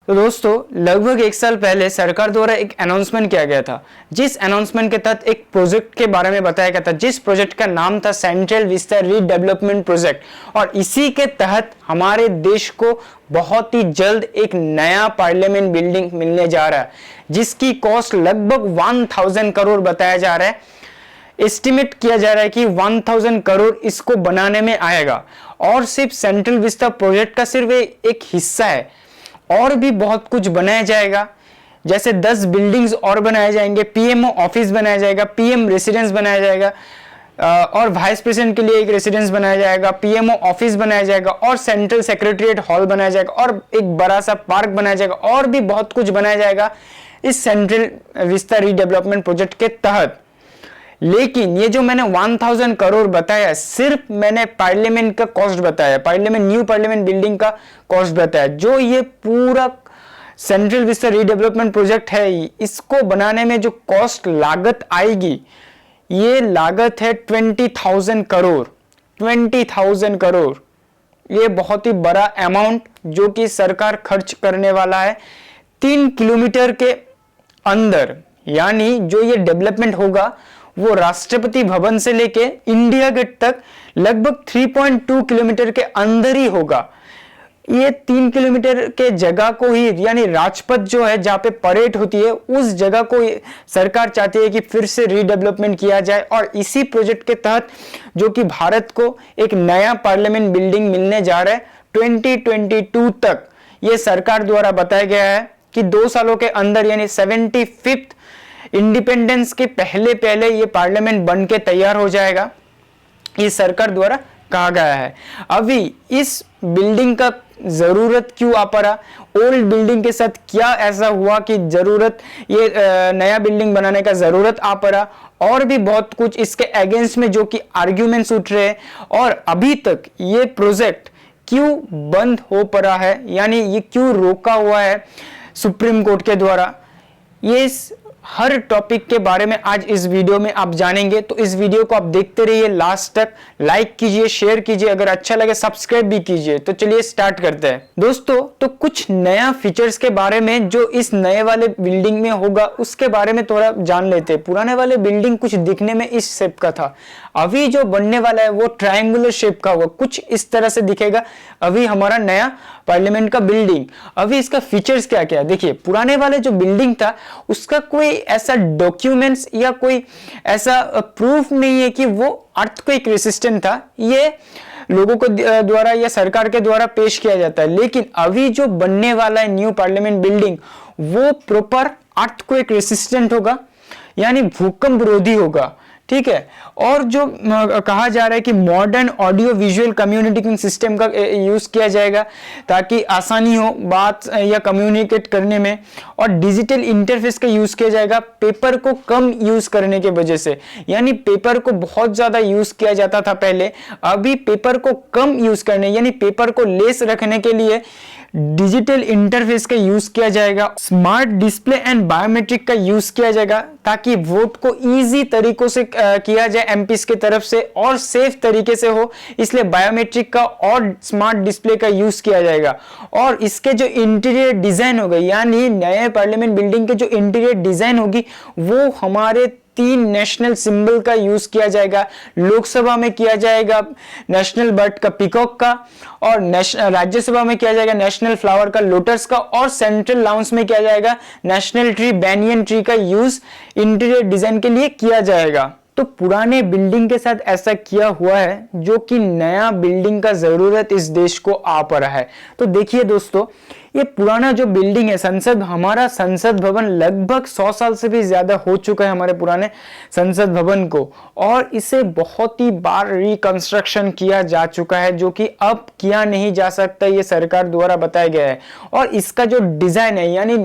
तो दोस्तों लगभग एक साल पहले सरकार द्वारा एक अनाउंसमेंट किया गया था, जिस अनाउंसमेंट के तहत एक प्रोजेक्ट के बारे में बताया गया था, जिस प्रोजेक्ट का नाम था सेंट्रल विस्ता रीडेवलपमेंट प्रोजेक्ट। और इसी के तहत हमारे देश को बहुत ही जल्द एक नया पार्लियामेंट बिल्डिंग मिलने जा रहा है, जिसकी कॉस्ट लगभग 1000 करोड़ बताया जा रहा है। एस्टिमेट किया जा रहा है कि 1000 करोड़ इसको बनाने में आएगा। और सिर्फ सेंट्रल विस्ता प्रोजेक्ट का सिर्फ एक हिस्सा है, और भी बहुत कुछ बनाया जाएगा। जैसे 10 बिल्डिंग्स और बनाए जाएंगे, पीएमओ ऑफिस बनाया जाएगा, पीएम रेसिडेंस बनाया जाएगा, और वाइस प्रेसिडेंट के लिए एक रेसिडेंस बनाया जाएगा, पीएमओ ऑफिस बनाया जाएगा, और सेंट्रल सेक्रेटरीट हॉल बनाया जाएगा, और एक बड़ा सा पार्क बनाया जाएगा, और भी बहुत कुछ बनाया जाएगा इस सेंट्रल विस्ता रीडेवलपमेंट प्रोजेक्ट के तहत। लेकिन ये जो मैंने 1000 करोड़ बताया, सिर्फ मैंने पार्लियामेंट का कॉस्ट बताया, पार्लियामेंट न्यू पार्लियामेंट बिल्डिंग का कॉस्ट बताया। जो ये पूरा सेंट्रल विस्ता रीडेवलपमेंट प्रोजेक्ट है, इसको बनाने में जो कॉस्ट लागत आएगी, ये लागत है 20,000 करोड़। 20,000 करोड़ ये बहुत ही बड़ा अमाउंट जो कि सरकार खर्च करने वाला है 3 किलोमीटर के अंदर। यानी जो ये डेवलपमेंट होगा वो राष्ट्रपति भवन से लेके इंडिया गेट तक लगभग 3.2 किलोमीटर के अंदर ही होगा। ये 3 किलोमीटर के जगह को ही, यानी राजपथ जो है जहां पे परेड होती है, उस जगह को सरकार चाहती है कि फिर से रीडेवलपमेंट किया जाए। और इसी प्रोजेक्ट के तहत जो कि भारत को एक नया पार्लियामेंट बिल्डिंग मिलने जा रहा है 2022 तक, ये सरकार द्वारा बताया गया है कि 2 सालों के अंदर, यानी 75th इंडिपेंडेंस के पहले ये पार्लियामेंट बन के तैयार हो जाएगा, ये सरकार द्वारा कहा गया है। अभी इस बिल्डिंग का जरूरत क्यों आ पड़ा, ओल्ड बिल्डिंग के साथ क्या ऐसा हुआ कि जरूरत ये नया बिल्डिंग बनाने का जरूरत आ पड़ा, और भी बहुत कुछ इसके अगेंस्ट में जो कि आर्ग्यूमेंट्स उठ रहे हैं। और अभी तक ये प्रोजेक्ट क्यों बंद हो पड़ा है, यानी ये क्यों रोका हुआ है सुप्रीम कोर्ट के द्वारा, ये हर टॉपिक के बारे में आज इस वीडियो में आप जानेंगे। तो इस वीडियो को आप देखते रहिए लास्ट तक, लाइक कीजिए, शेयर कीजिए, अगर अच्छा लगे सब्सक्राइब भी कीजिए। तो चलिए स्टार्ट करते हैं दोस्तों। तो कुछ नया फीचर्स के बारे में जो इस नए वाले बिल्डिंग में होगा उसके बारे में थोड़ा जान लेते हैं। पुराने वाले बिल्डिंग कुछ दिखने में इस शेप का था, अभी जो बनने वाला है वो ट्रायंगुलर शेप का होगा, कुछ इस तरह से दिखेगा अभी हमारा नया पार्लियामेंट का बिल्डिंग। अभी इसका फीचर्स क्या क्या है देखिए। पुराने वाले जो बिल्डिंग था उसका कोई ऐसा डॉक्यूमेंट्स या कोई ऐसा प्रूफ नहीं है कि वो अर्थक्वेक रेसिस्टेंट था, ये लोगों को द्वारा या सरकार के द्वारा पेश किया जाता है। लेकिन अभी जो बनने वाला है न्यू पार्लियामेंट बिल्डिंग, वो प्रॉपर अर्थक्वेक रेसिस्टेंट होगा, यानी भूकंप विरोधी होगा, ठीक है। और जो कहा जा रहा है कि modern audio visual communication system का यूज किया जाएगा ताकि आसानी हो बात या कम्युनिकेट करने में, और डिजिटल इंटरफेस का यूज किया जाएगा पेपर को कम यूज करने के वजह से। यानी पेपर को बहुत ज्यादा यूज किया जाता था पहले, अभी पेपर को कम यूज करने, यानी पेपर को लेस रखने के लिए डिजिटल इंटरफेस का यूज किया जाएगा। स्मार्ट डिस्प्ले एंड बायोमेट्रिक का यूज किया जाएगा ताकि वोट को इजी तरीकों से किया जाए एमपीस की तरफ से और सेफ तरीके से हो, इसलिए बायोमेट्रिक का और स्मार्ट डिस्प्ले का यूज किया जाएगा। और इसके जो इंटीरियर डिजाइन होगा, यानी नए पार्लियामेंट बिल्डिंग के जो इंटीरियर डिजाइन होगी, वो हमारे 3 नेशनल सिंबल का यूज किया जाएगा। लोकसभा में किया जाएगा नेशनल बर्ड का पीकॉक का, और राज्यसभा में किया जाएगा नेशनल फ्लावर का लोटस का, और सेंट्रल लाउंज में किया जाएगा नेशनल ट्री बैनियन ट्री का यूज इंटीरियर डिजाइन के लिए किया जाएगा। तो पुराने बिल्डिंग के साथ ऐसा किया हुआ है जो कि नया बिल्डिंग का जरूरत इस देश को आ पड़ा है। तो देखिए दोस्तों, ये पुराना जो बिल्डिंग है संसद, हमारा संसद भवन लगभग 100 साल से भी ज्यादा हो चुका है हमारे पुराने संसद भवन को, और इसे बहुत ही बार रिकंस्ट्रक्शन किया जा चुका है जो कि अब किया नहीं जा सकता, ये सरकार द्वारा बताया गया है। और इसका जो डिजाइन है, यानी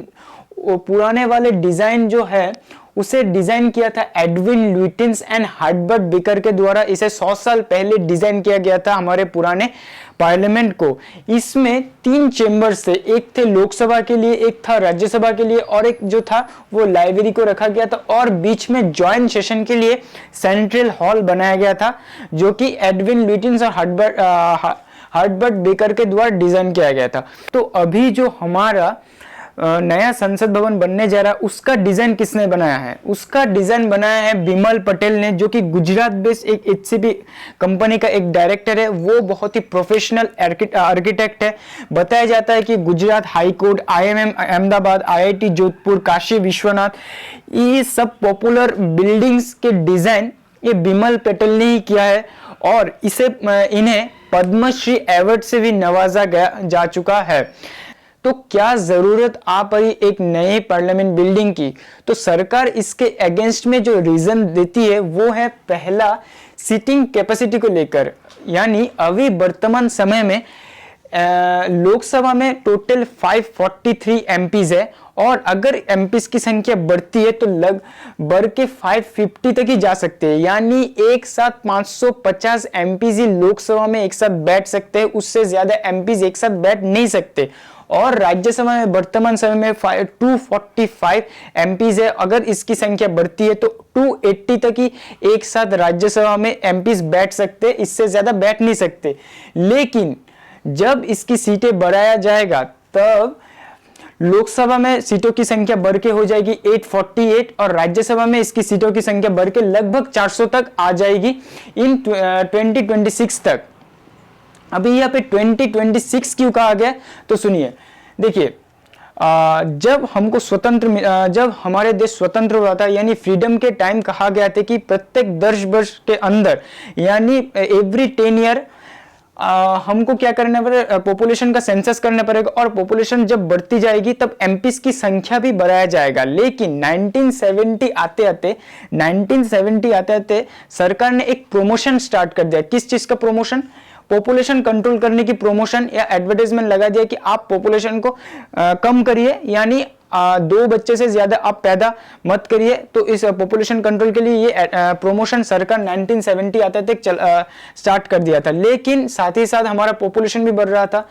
पुराने वाले डिजाइन जो है उसे डिजाइन किया था Edwin Lutyens and Herbert baker के द्वारा। इसे 100 साल पहले डिजाइन किया गया था हमारे पुराने पार्लियामेंट को। इसमें 3 चेंबर्स थे, एक थे लोकसभा के लिए, एक था राज्यसभा के लिए, और एक जो था वो लाइब्रेरी को रखा गया था, और बीच में जॉइंट सेशन के लिए सेंट्रल हॉल बनाया गया था जो कि एडविन लुटियंस और हर्बर्ट बेकर के द्वारा डिजाइन किया गया था। तो अभी जो हमारा नया संसद भवन बनने जा रहा है उसका डिजाइन किसने बनाया है? उसका डिजाइन बनाया है बिमल पटेल ने, जो कि गुजरात बेस्ड एक एचसीबी कंपनी का एक डायरेक्टर है। वो बहुत ही प्रोफेशनल आर्किटेक्ट है। बताया जाता है कि Gujarat high court, IMM Ahmedabad, IIT Jodhpur, Kashi Vishwanath, ये सब पॉपुलर बिल्डिंग्स के डिजाइन ये बिमल पटेल ने ही किया है और इन्हें पद्मश्री अवार्ड से भी नवाजा जा चुका है। तो क्या जरूरत आ पड़ी एक नए पार्लियामेंट बिल्डिंग की? तो सरकार इसके अगेंस्ट में जो रीजन देती है वो है, पहला सीटिंग कैपेसिटी को लेकर, यानी अभी वर्तमान समय में लोकसभा में टोटल 543 एमपीज है और अगर एमपीज की संख्या बढ़ती है तो बढ़ के 550 तक ही जा सकते हैं, यानी एक साथ 550 एमपीज ही लोकसभा में एक साथ बैठ सकते हैं, उससे ज्यादा एमपीज एक साथ बैठ नहीं सकते। और राज्यसभा में वर्तमान समय में 245 एमपीज है, अगर इसकी संख्या बढ़ती है तो 280 तक ही एक साथ राज्यसभा में एमपीज बैठ सकते, इससे ज्यादा बैठ नहीं सकते। लेकिन जब इसकी सीटें बढ़ाया जाएगा तब लोकसभा में सीटों की संख्या बढ़ के हो जाएगी 848 और राज्यसभा में इसकी सीटों की संख्या बढ़ के लगभग 400 तक आ जाएगी इन 2026 तक। अभी यहाँ पे 2026 क्यों कहा गया? तो सुनिए, देखिए, जब हमारे देश स्वतंत्र हुआ था, यानी फ्रीडम के टाइम कहा गया था कि प्रत्येक 10 वर्ष के अंदर, यानी एवरी 10 ईयर हमको क्या करना पड़ेगा, पॉपुलेशन का सेंसस करना पड़ेगा और पॉपुलेशन जब बढ़ती जाएगी तब एमपीज की संख्या भी बढ़ाया जाएगा। लेकिन 1970 आते आते सरकार ने एक प्रमोशन स्टार्ट कर दिया। किस चीज का प्रमोशन? पॉपुलेशन कंट्रोल करने की प्रमोशन या एडवर्टाइजमेंट लगा दिया कि आप पॉपुलेशन को कम करिए, यानी 2 बच्चे से ज्यादा आप पैदा मत करिए। तो इस पॉपुलेशन कंट्रोल के लिए ये प्रमोशन सरकार 1970 आते तक स्टार्ट कर दिया था। लेकिन साथ ही साथ हमारा पॉपुलेशन भी बढ़ रहा था,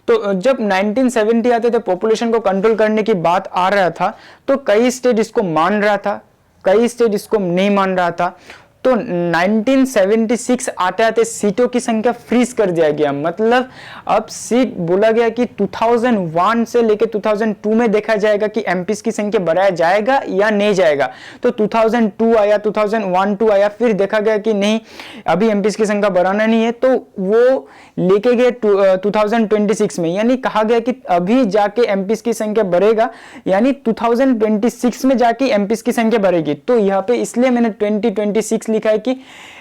तो जब 1970 आते थे पॉपुलेशन को कंट्रोल करने की बात आ रहा था तो कई स्टेट इसको मान रहा था, कई स्टेट इसको नहीं मान रहा था। तो 1976 आते आते सीटों की संख्या फ्रीज कर दिया गया। मतलब अब सीट बोला गया कि 2001 से लेकर 2002 में देखा जाएगा कि एमपीज की संख्या बढ़ाया जाएगा या नहीं जाएगा। तो 2002 आया, 2001-2 आया, फिर देखा गया कि नहीं, अभी एमपीज की संख्या बढ़ाना नहीं है, तो वो लेके गए 2026 में, यानी कहा गया कि अभी जाके एमपीज की संख्या बढ़ेगा, यानी 2026 में जाके एमपीज की संख्या बढ़ेगी। तो यहाँ पे इसलिए मैंने 2026 लिखा है कि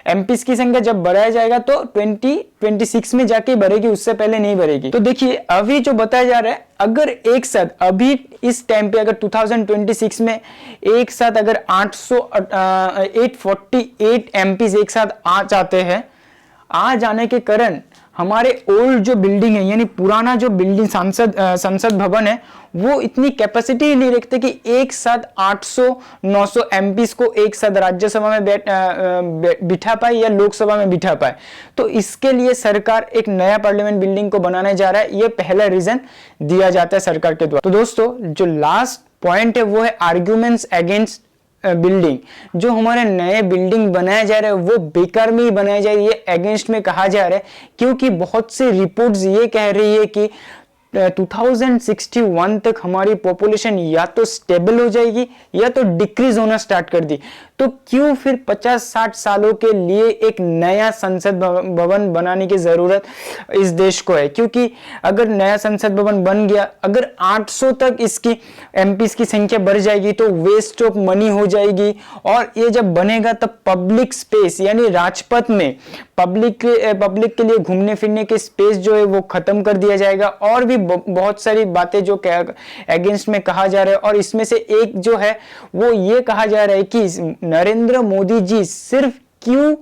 एमपीज की संख्या जब बढ़ाया जाएगा तो 2026 में जाके बढ़ेगी, उससे पहले नहीं बढ़ेगी। तो देखिए, अभी जो बताया जा रहा है, अगर एक साथ अभी इस टाइम पे अगर 2026 में एक साथ अगर 848 एमपीज एक साथ आ जाते हैं, आ जाने के कारण हमारे ओल्ड जो बिल्डिंग है, यानी पुराना जो बिल्डिंग संसद भवन है, वो इतनी कैपेसिटी नहीं रखते कि एक साथ 800-900 एमपीज को एक साथ राज्यसभा में बिठा पाए या लोकसभा में बिठा पाए। तो इसके लिए सरकार एक नया पार्लियामेंट बिल्डिंग को बनाने जा रहा है, ये पहला रीजन दिया जाता है सरकार के द्वारा। तो दोस्तों, जो लास्ट पॉइंट है वो है आर्ग्यूमेंट्स अगेंस्ट बिल्डिंग। जो हमारे नए बिल्डिंग बनाया जा रहा है वो बेकार में ही बनाया जा रही है, अगेंस्ट में कहा जा रहा है, क्योंकि बहुत सी रिपोर्ट्स ये कह रही है कि 2061 तक हमारी पॉपुलेशन या तो स्टेबल हो जाएगी या तो डिक्रीज होना स्टार्ट कर दी। तो क्यों फिर 50-60 सालों के लिए एक नया संसद भवन बनाने की जरूरत इस देश को है? क्योंकि अगर नया संसद भवन बन गया, अगर 800 तक इसकी एमपीज की संख्या बढ़ जाएगी तो वेस्ट ऑफ मनी हो जाएगी, और ये जब बनेगा तब पब्लिक स्पेस, यानी राजपथ में पब्लिक के लिए घूमने फिरने के स्पेस जो है वो खत्म कर दिया जाएगा। और भी बहुत सारी बातें जो अगेंस्ट में कहा जा रहा है, और इसमें से एक जो है वो ये कहा जा रहा है कि नरेंद्र मोदी जी सिर्फ क्यों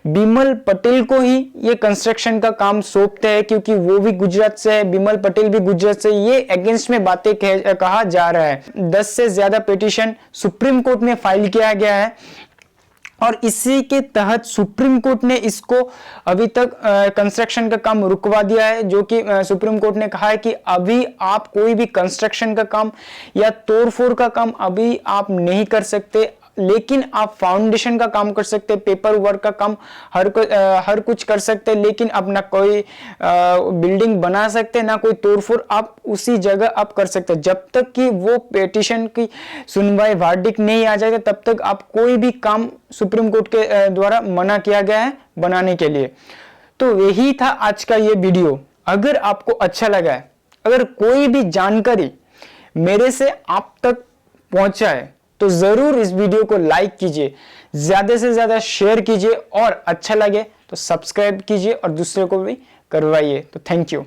बिमल पटेल को ही ये कंस्ट्रक्शन का काम सौंपते हैं, क्योंकि वो भी गुजरात से है, बिमल पटेल भी गुजरात से, ये अगेंस्ट में बातें कहा जा रहा है। 10 से ज्यादा पिटीशन सुप्रीम कोर्ट में फाइल किया गया है और इसी के तहत सुप्रीम कोर्ट ने इसको अभी तक कंस्ट्रक्शन का काम रुकवा दिया है, जो कि सुप्रीम कोर्ट ने कहा है कि अभी आप कोई भी कंस्ट्रक्शन का काम या तोड़फोड़ का काम अभी आप नहीं कर सकते। लेकिन आप फाउंडेशन का काम कर सकते हैं, पेपर वर्क का काम हर कुछ कर सकते हैं, लेकिन अब ना कोई बिल्डिंग बना सकते ना कोई तोड़फोड़ आप उसी जगह आप कर सकते हैं। जब तक कि वो पिटीशन की सुनवाई वर्डिक्ट नहीं आ जाएगा तब तक आप कोई भी काम सुप्रीम कोर्ट के द्वारा मना किया गया है बनाने के लिए। तो यही था आज का ये वीडियो। अगर आपको अच्छा लगा है, अगर कोई भी जानकारी मेरे से आप तक पहुंचा है तो जरूर इस वीडियो को लाइक कीजिए, ज्यादा से ज्यादा शेयर कीजिए और अच्छा लगे तो सब्सक्राइब कीजिए और दूसरे को भी करवाइए। तो थैंक यू।